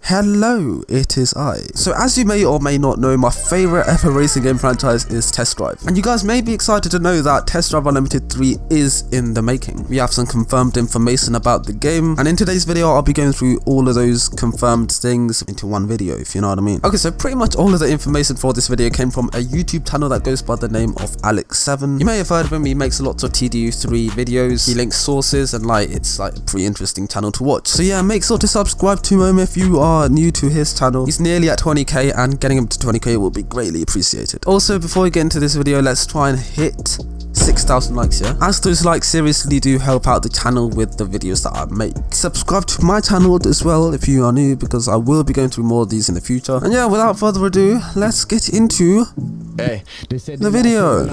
Hello, it is I. So as you may or may not know, my favourite ever racing game franchise is Test Drive. And you guys may be excited to know that Test Drive Unlimited 3 is in the making. We have some confirmed information about the game, and in today's video I'll be going through all of those confirmed things into one video, if you know what I mean. Okay, so pretty much all of the information for this video came from a YouTube channel that goes by the name of Alex7. You may have heard of him, he makes lots of TDU3 videos, he links sources, and it's a pretty interesting channel to watch. So yeah, make sure to subscribe to him if you are new to his channel. He's nearly at 20k, and getting him to 20k will be greatly appreciated. Also, before we get into this video, let's try and hit 6,000 likes, yeah? As those likes seriously do help out the channel with the videos that I make. Subscribe to my channel as well if you are new, because I will be going through more of these in the future. And yeah, without further ado, let's get into the video.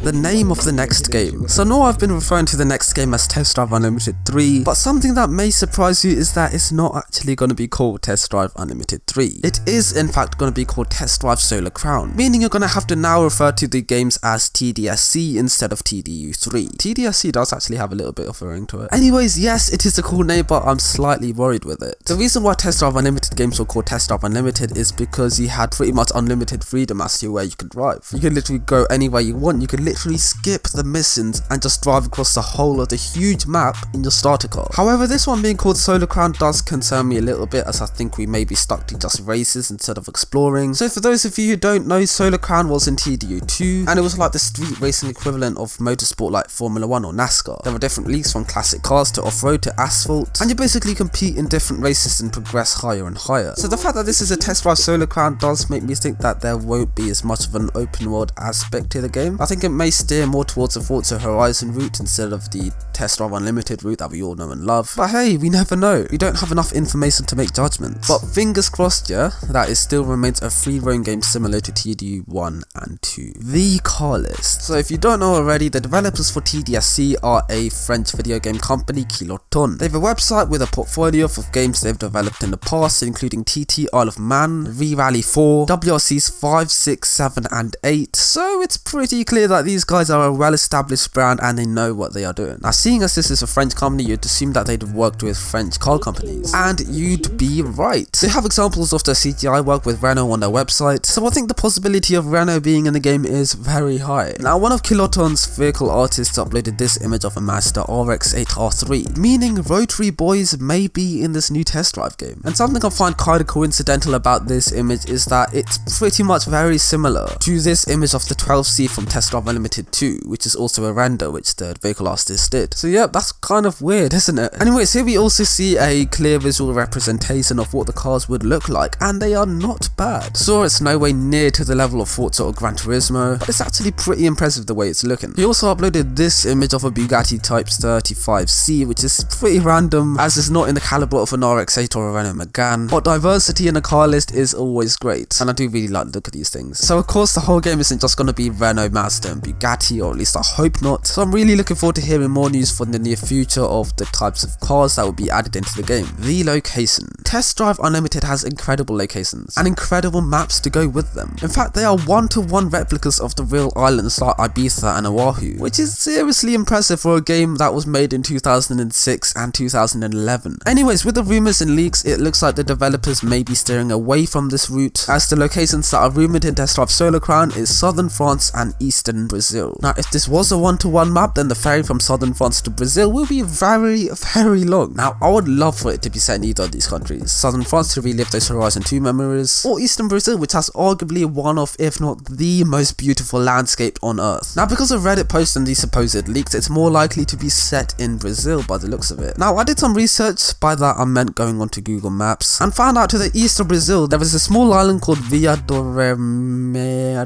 The name of the next game. So no, I've been referring to the next game as Test Drive Unlimited 3, but something that may surprise you is that it's not actually going to be called Test Drive Unlimited 3. It is in fact going to be called Test Drive Solar Crown, meaning you're going to have to now refer to the games as TDSC instead of TDU3. TDSC does actually have a little bit of a ring to it. Anyways, yes, it is a cool name, but I'm slightly worried with it. The reason why Test Drive Unlimited games were called Test Drive Unlimited is because you had pretty much unlimited freedom as to where you could drive. You could literally go anywhere you want, you could literally skip the missions and just drive across the whole of the huge map in your starter car. However, this one being called Solar Crown does concern me a little bit, as I think we may be stuck to just races instead of exploring. So for those of you who don't know, Solar Crown was in TDU2, and it was like the street racing equivalent of motorsport like Formula 1 or NASCAR. There were different leagues from classic cars to off-road to asphalt, and you basically compete in different races and progress higher and higher. So the fact that this is a Test Drive Solar Crown does make me think that there won't be as much of an open world aspect to the game. I think it may steer more towards the Forza Horizon route instead of the Test Drive Unlimited route that we all know and love. But hey, we never know. We don't have enough information to make judgments. But fingers crossed, yeah, that it still remains a free roam game similar to TDU 1 and 2. The car list. So if you don't know already, the developers for TDSC are a French video game company, Kiloton. They have a website with a portfolio of games they've developed in the past, including TT Isle of Man, V-Rally 4, WRCs 5, 6, 7 and 8. So it's pretty clear that these guys are a well-established brand and they know what they are doing. Now, seeing as this is a French company, you'd assume that they'd have worked with French car companies, and you'd be right. They have examples of their CGI work with Renault on their website, so I think the possibility of Renault being in the game is very high. Now, one of Kiloton's vehicle artists uploaded this image of a Mazda RX-8R3, meaning Rotary Boys may be in this new Test Drive game. And something I find kind of coincidental about this image is that it's pretty much very similar to this image of the 12C from Test Drive Unlimited 2, which is also a render which the vehicle artist did. So yeah, that's kind of weird, isn't it? Anyways, here we also see a clear visual representation of what the cars would look like, and they are not bad. Sure, it's no way near to the level of Forza or Gran Turismo, but it's actually pretty impressive the way it's looking. He also uploaded this image of a Bugatti Type 35C, which is pretty random as it's not in the caliber of an RX-8 or a Renault Megane, but diversity in a car list is always great, and I do really like the look of these things. So of course the whole game isn't just going to be Renault, Mazda and Bugatti, or at least I hope not. So I'm really looking forward to hearing more news for the near future of the types of cars that will be added into the game. The location. Test Drive Unlimited has incredible locations and incredible maps to go with them. In fact, they are one-to-one replicas of the real islands like Ibiza and Oahu, which is seriously impressive for a game that was made in 2006 and 2011. Anyways, with the rumours and leaks, it looks like the developers may be steering away from this route, as the locations that are rumoured in Test Drive Solar Crown is southern France and eastern Brazil. Now, if this was a one-to-one map, then the ferry from southern France to Brazil will be very, very long. Now, I would love for it to be set in either of these countries. Southern France to relive those Horizon 2 memories, or eastern Brazil, which has arguably one of, if not the most beautiful landscape on earth. Now, because of Reddit posts and these supposed leaks, it's more likely to be set in Brazil by the looks of it. Now, I did some research, by that I meant going onto Google Maps, and found out to the east of Brazil there is a small island called Via do Remedios.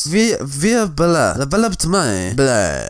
Via Bela.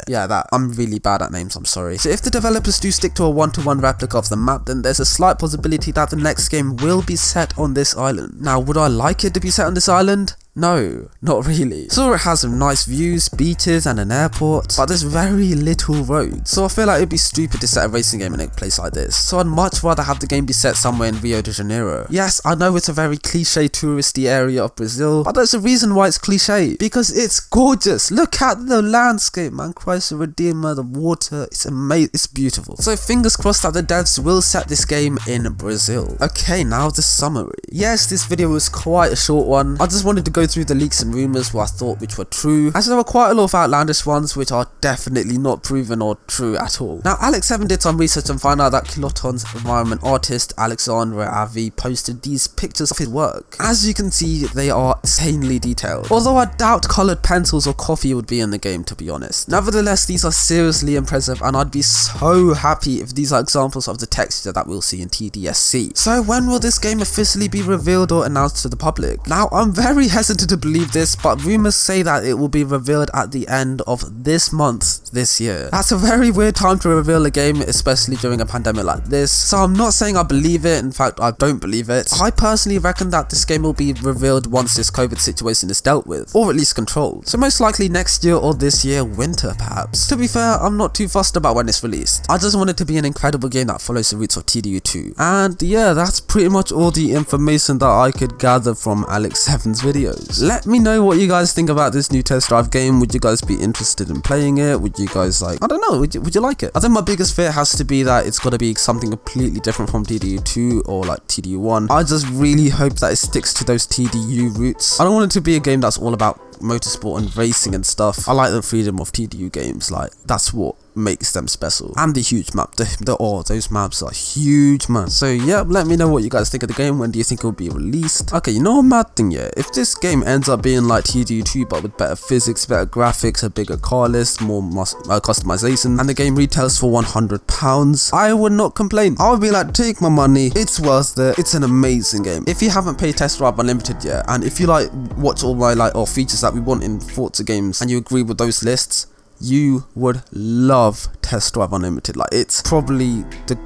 Yeah, that. I'm really bad at names, I'm sorry. So if the developers do stick to a one-to-one replica of the map, then there's a slight possibility that the next game will be set on this island. Now, would I like it to be set on this island? No, not really. Sure, it has some nice views, beaches and an airport, but there's very little roads. So I feel like it'd be stupid to set a racing game in a place like this. So I'd much rather have the game be set somewhere in Rio de Janeiro. Yes, I know it's a very cliche touristy area of Brazil, but there's a reason why it's cliche. Because it's gorgeous. Look at the landscape, man. Christ the Redeemer, the water, it's amazing, it's beautiful. So fingers crossed that the devs will set this game in Brazil. Okay, now the summary. Yes, this video was quite a short one. I just wanted to go through the leaks and rumours what I thought which were true, as there were quite a lot of outlandish ones which are definitely not proven or true at all. Now Alex7 did some research and found out that Kiloton's environment artist Alexandre Avi posted these pictures of his work. As you can see, they are insanely detailed, although I doubt coloured pencils or coffee would be in the game, to be honest. Nevertheless, these are seriously impressive and I'd be so happy if these are examples of the texture that we'll see in TDSC. So when will this game officially be revealed or announced to the public? Now I'm very hesitant to believe this, but rumours say that it will be revealed at the end of this month this year. That's a very weird time to reveal a game, especially during a pandemic like this, so I'm not saying I believe it, in fact I don't believe it. I personally reckon that this game will be revealed once this COVID situation is dealt with, or at least controlled. So most likely next year or this year winter perhaps. To be fair, I'm not too fussed about when it's released. I just want it to be an incredible game that follows the roots of TDU2. And yeah, that's pretty much all the information that I could gather from Alex7's videos. Let me know what you guys think about this new test drive game. Would you guys be interested in playing it? Would you guys like, I don't know, would you like it? I think my biggest fear has to be that it's got to be something completely different from TDU2 or like TDU1. I just really hope that it sticks to those TDU roots. I don't want it to be a game that's all about motorsport and racing and stuff. I like the freedom of TDU games, like that's what makes them special. And the huge map, those maps are huge, man. So yeah, let me know what you guys think of the game. When do you think it will be released? Okay, you know a mad thing, yeah, if this game ends up being like TDU2 but with better physics, better graphics, a bigger car list, more customization, and the game retails for £100, I would not complain. I would be like, take my money, it's worth it, it's an amazing game. If you haven't played Test Drive Unlimited yet, and if you like watch all my features that we want in Forza games, and you agree with those lists, you would love Test Drive Unlimited. Like, it's probably the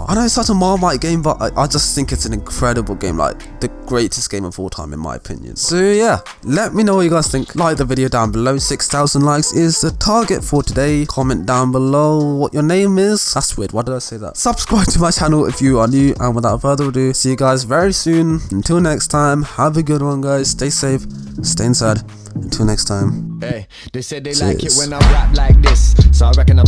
I know it's such a Marmite game, but I just think it's an incredible game, like the greatest game of all time in my opinion. So yeah, let me know what you guys think. Like the video down below. 6,000 likes is the target for today. Comment down below what your name is. That's weird, why did I say that? Subscribe to my channel if you are new, and without further ado, see you guys very soon. Until next time, have a good one guys, stay safe, stay inside. Until next time. Hey, they said they like it when I rap like this, so I reckon